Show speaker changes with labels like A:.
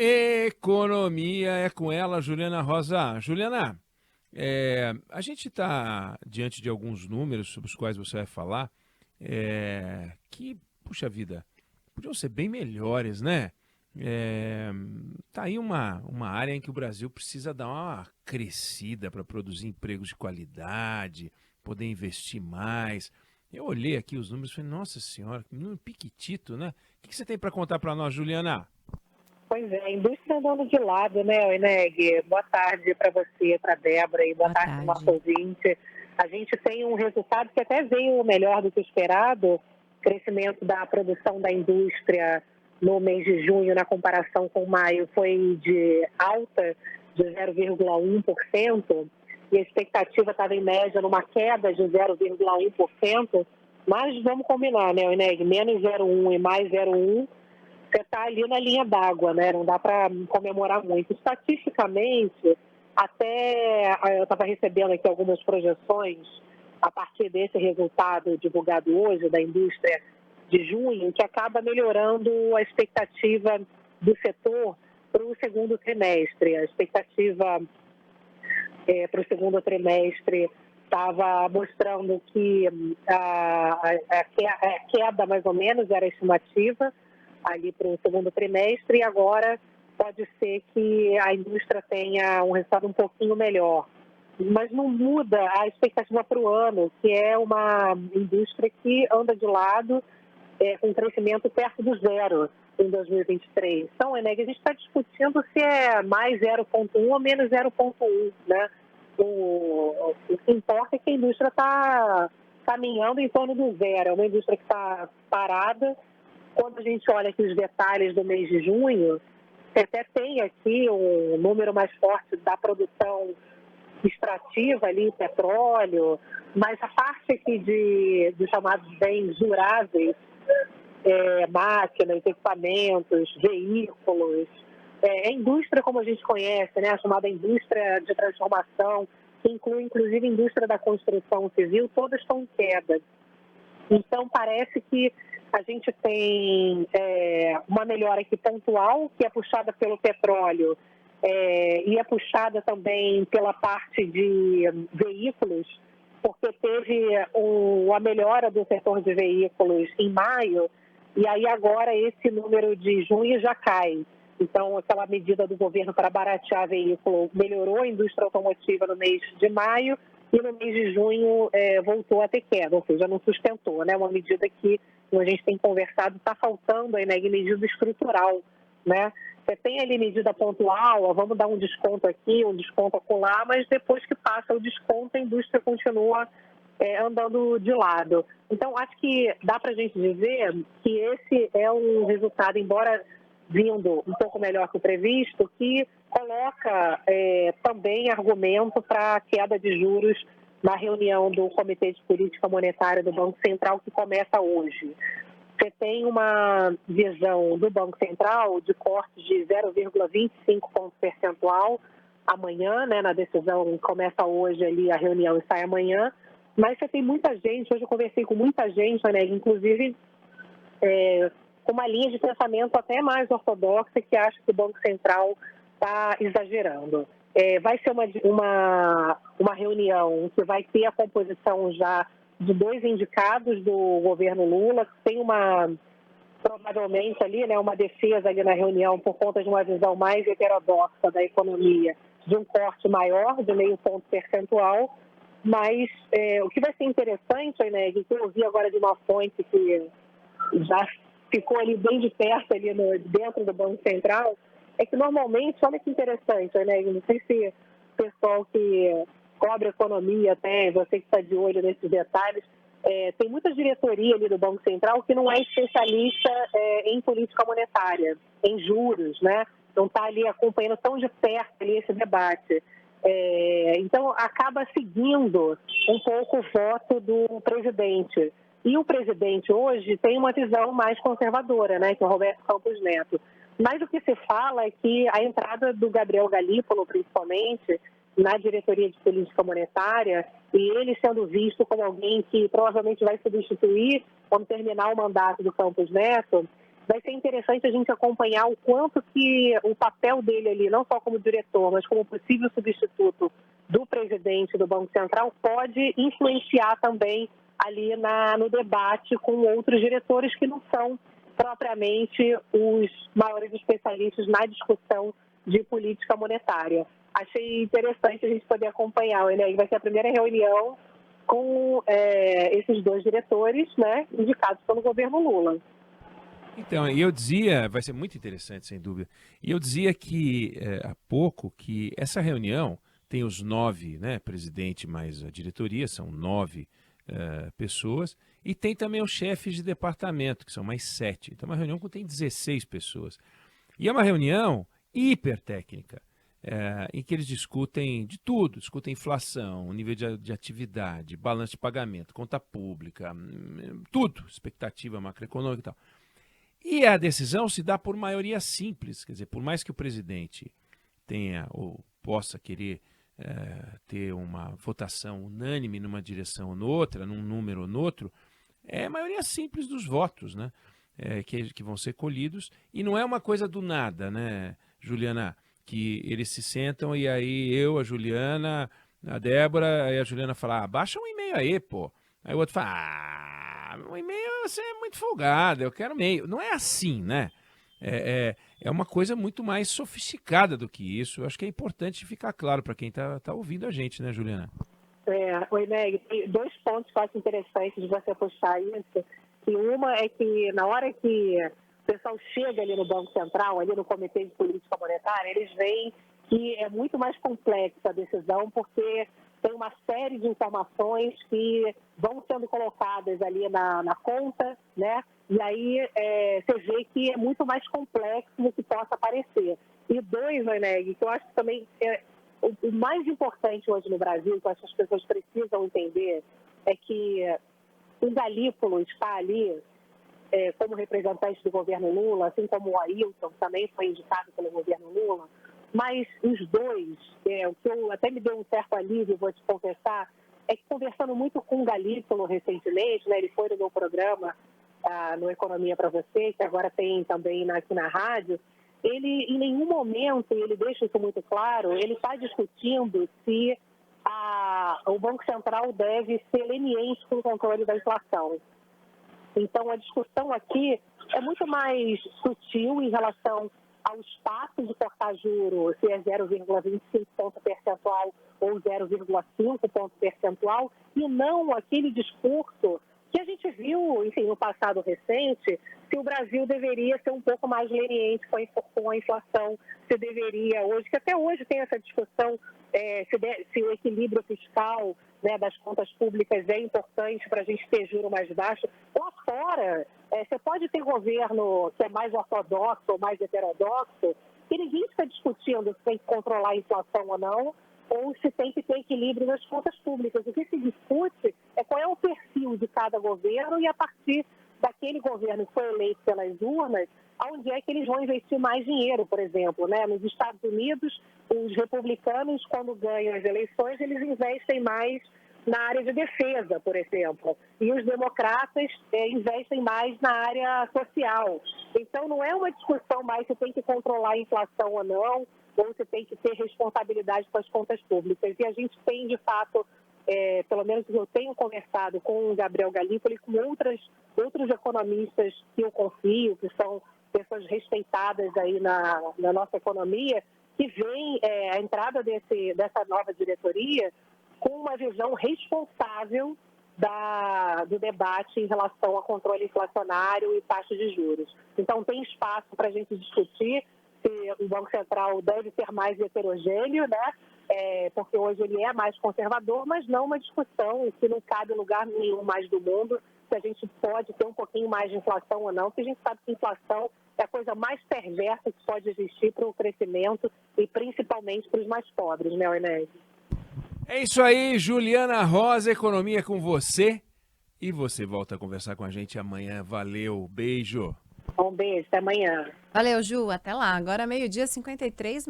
A: Economia é com ela, Juliana Rosa. Juliana, a gente está diante de alguns números sobre os quais você vai falar, que, puxa vida, podiam ser bem melhores, né? Tá aí uma área em que o Brasil precisa dar uma crescida para produzir empregos de qualidade, poder investir mais. Eu olhei aqui os números e falei, nossa senhora, que número piquitito, né? O que você tem para contar para nós, Juliana?
B: Pois é, a indústria andando de lado, né, Eneg? Boa tarde para você, para a Débora e boa tarde para o nosso ouvinte. A gente tem um resultado que até veio melhor do que esperado, crescimento da produção da indústria no mês de junho, na comparação com maio, foi de alta de 0,1%, e a expectativa estava em média numa queda de 0,1%, mas vamos combinar, né, Eneg? Menos 0,1 e mais 0,1, você está ali na linha d'água, né? Não dá para comemorar muito. Estatisticamente, até eu estava recebendo aqui algumas projeções a partir desse resultado divulgado hoje da indústria de junho, que acaba melhorando a expectativa do setor para o segundo trimestre. A expectativa para o segundo trimestre estava mostrando que a queda, mais ou menos, era a estimativa ali para o segundo trimestre, e agora pode ser que a indústria tenha um resultado um pouquinho melhor. Mas não muda a expectativa para o ano, que é uma indústria que anda de lado com crescimento perto do zero em 2023. Então, Eneg, a gente está discutindo se é mais 0,1 ou menos 0,1, né? O que importa é que a indústria está caminhando em torno do zero. É uma indústria que está parada. Quando a gente olha aqui os detalhes do mês de junho, você até tem aqui um número mais forte da produção extrativa ali, petróleo, mas a parte aqui dos chamados bens duráveis, máquinas, equipamentos, veículos, a indústria como a gente conhece, né, a chamada indústria de transformação, que inclui inclusive a indústria da construção civil, todas estão em queda. Então parece que a gente tem uma melhora aqui pontual, que é puxada pelo petróleo e é puxada também pela parte de veículos, porque teve a melhora do setor de veículos em maio, e aí agora esse número de junho já cai. Então, aquela medida do governo para baratear veículo melhorou a indústria automotiva no mês de maio, e no mês de junho voltou a ter queda, ou seja, não sustentou, né? Uma medida que, como a gente tem conversado, está faltando aí, né, medida estrutural, né? Você tem ali medida pontual, vamos dar um desconto aqui, um desconto acolá, mas depois que passa o desconto, a indústria continua andando de lado. Então, acho que dá para a gente dizer que esse é um resultado, embora vindo um pouco melhor que o previsto, que coloca também argumento para a queda de juros na reunião do Comitê de Política Monetária do Banco Central, que começa hoje. Você tem uma visão do Banco Central de corte de 0,25 ponto percentual amanhã, né, na decisão, começa hoje ali a reunião e sai amanhã, mas você tem muita gente, hoje eu conversei com muita gente, né, inclusive com uma linha de pensamento até mais ortodoxa, que acha que o Banco Central está exagerando. Vai ser uma reunião que vai ter a composição já de 2 indicados do governo Lula, que tem provavelmente ali, né, uma defesa ali na reunião por conta de uma visão mais heterodoxa da economia, de um corte maior, de 0,5 ponto percentual, mas o que vai ser interessante, né, que eu ouvi agora de uma fonte que já ficou ali bem de perto ali dentro do Banco Central, é que normalmente, olha que interessante, né, não sei se o pessoal que cobre economia até, você que está de olho nesses detalhes, tem muita diretoria ali do Banco Central que não é especialista em política monetária, em juros, né? Não está ali acompanhando tão de perto ali esse debate. Então, acaba seguindo um pouco o voto do presidente. E o presidente hoje tem uma visão mais conservadora, né, que é o Roberto Campos Neto. Mas o que se fala é que a entrada do Gabriel Galípolo, principalmente, na diretoria de política monetária, e ele sendo visto como alguém que provavelmente vai substituir, quando terminar o mandato do Campos Neto, vai ser interessante a gente acompanhar o quanto que o papel dele ali, não só como diretor, mas como possível substituto do presidente do Banco Central, pode influenciar também ali no debate com outros diretores que não são propriamente os maiores especialistas na discussão de política monetária. Achei interessante a gente poder acompanhar, né? Vai ser a primeira reunião com esses dois diretores, né, indicados pelo governo Lula.
A: Então, e eu dizia, vai ser muito interessante, sem dúvida, e eu dizia que há pouco que essa reunião tem os 9, né, presidente mais a diretoria, são 9 pessoas, e tem também os chefes de departamento, que são mais 7. Então, é uma reunião que tem 16 pessoas. E é uma reunião hiper técnica, em que eles discutem de tudo, discutem inflação, nível de atividade, balanço de pagamento, conta pública, tudo, expectativa macroeconômica e tal. E a decisão se dá por maioria simples, quer dizer, por mais que o presidente tenha ou possa querer ter uma votação unânime numa direção ou noutra, num número ou noutro, é a maioria simples dos votos, né? Que vão ser colhidos, e não é uma coisa do nada, né, Juliana? Que eles se sentam e aí eu, a Juliana, a Débora, aí a Juliana fala, baixa um e-mail aí, pô. Aí o outro fala, um e-mail você é muito folgado, eu quero e-mail. Não é assim, né? É uma coisa muito mais sofisticada do que isso. Eu acho que é importante ficar claro para quem tá ouvindo a gente, né, Juliana?
B: Oi, Meg, tem 2 pontos que eu acho interessantes de você puxar isso. Que uma é que na hora que o pessoal chega ali no Banco Central, ali no Comitê de Política Monetária, eles veem que é muito mais complexa a decisão, porque tem uma série de informações que vão sendo colocadas ali na conta, né? E aí você vê que é muito mais complexo do que possa parecer. E 2, Neg, que eu acho que também o mais importante hoje no Brasil, que eu acho que as pessoas precisam entender, é que o Galípolo está ali como representante do governo Lula, assim como o Ailton também foi indicado pelo governo Lula, mas os dois, o que até me deu um certo alívio, vou te confessar, é que conversando muito com o Galípolo recentemente, né, ele foi no meu programa, no Economia para Você, que agora tem também aqui na rádio, ele em nenhum momento, e ele deixa isso muito claro, ele está discutindo se o Banco Central deve ser leniente com o controle da inflação. Então, a discussão aqui é muito mais sutil em relação ao espaço de cortar juro, se é 0,25 ponto percentual ou 0,5 ponto percentual, e não aquele discurso que a gente viu, enfim, no passado recente, se o Brasil deveria ser um pouco mais leniente com a inflação, se deveria hoje, que até hoje tem essa discussão, se o equilíbrio fiscal, né, das contas públicas é importante para a gente ter juro mais baixo. Lá fora, você pode ter governo que é mais ortodoxo ou mais heterodoxo, e ninguém está discutindo se tem que controlar a inflação ou não, ou se tem que ter equilíbrio nas contas públicas. O que se discute é qual é o perfil de cada governo e, a partir daquele governo que foi eleito pelas urnas, onde é que eles vão investir mais dinheiro, por exemplo, né? Nos Estados Unidos, os republicanos, quando ganham as eleições, eles investem mais na área de defesa, por exemplo, e os democratas investem mais na área social. Então, não é uma discussão mais se tem que controlar a inflação ou não, ou se tem que ter responsabilidade com as contas públicas. E a gente tem, de fato, pelo menos eu tenho conversado com o Gabriel Galípolo e com outros economistas que eu confio, que são pessoas respeitadas aí na nossa economia, que veem a entrada dessa nova diretoria com uma visão responsável do debate em relação ao controle inflacionário e taxa de juros. Então, tem espaço para a gente discutir se o Banco Central deve ser mais heterogêneo, né? Porque hoje ele é mais conservador, mas não uma discussão que não cabe em lugar nenhum mais do mundo, se a gente pode ter um pouquinho mais de inflação ou não, porque a gente sabe que inflação é a coisa mais perversa que pode existir para o crescimento e principalmente para os mais pobres, né, Enéas?
A: É isso aí, Juliana Rosa, Economia com você. E você volta a conversar com a gente amanhã. Valeu, beijo.
B: Um beijo, até amanhã.
C: Valeu, Ju, até lá. Agora 12h53.